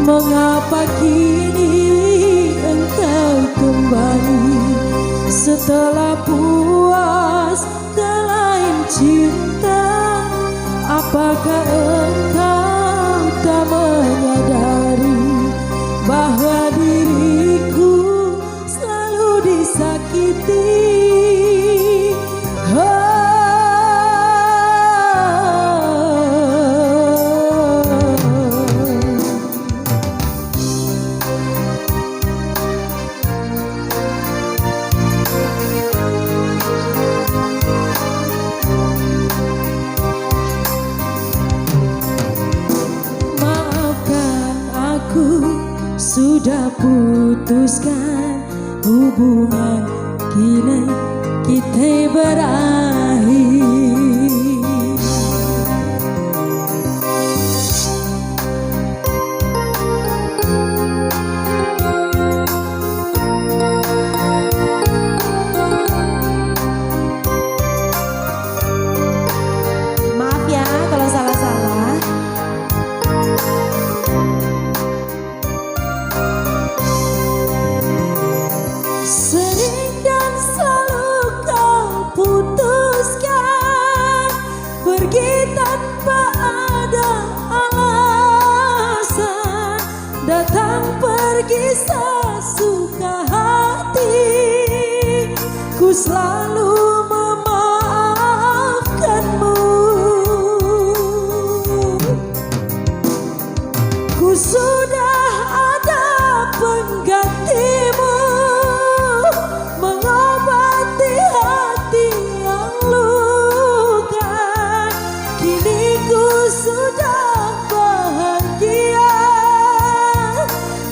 Mengapa kini engkau kembali setelah puas terlain cinta? Apakah engkau tak menyadari bahwa diriku selalu disakiti? Sudah putuskan hubungan, kini kita berakhir. Maaf ya kalau salah-salah. Sering dan selalu kau putuskan pergi tanpa ada alasan, datang pergi sesuka hati. Ku selalu memaafkanmu. Ku sudah ada penggantimu, mengobati hati yang luka. Kini ku sudah bahagia,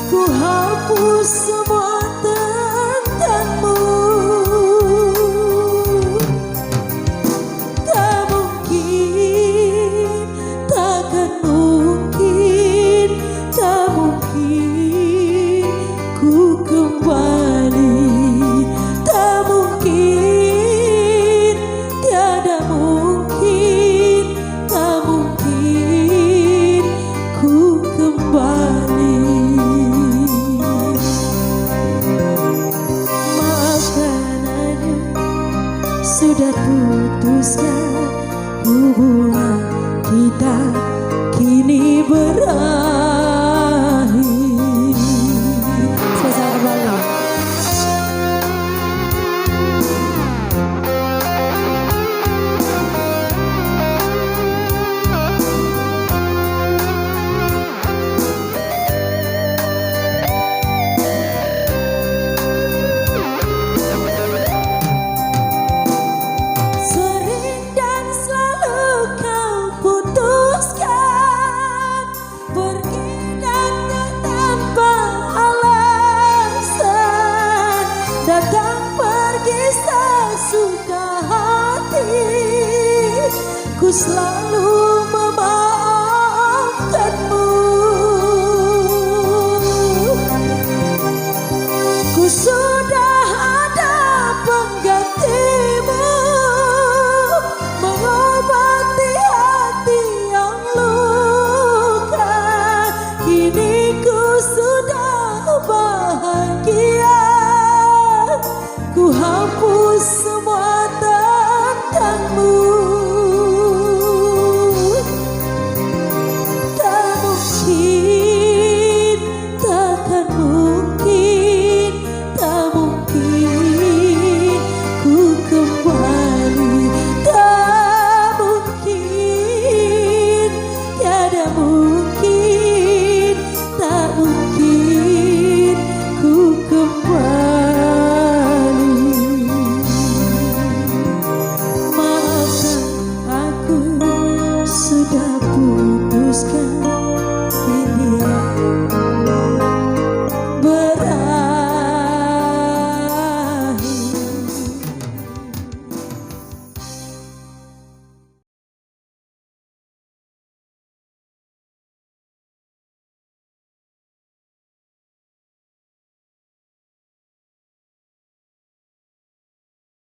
ku hapus semua tentangmu. Tak mungkin, takkan mungkin, tak mungkin ku kembali. Sudah putuskan hubungan kita, kini berakhir. Spesial kembali. Datang pergi sesuka hati, ku selalu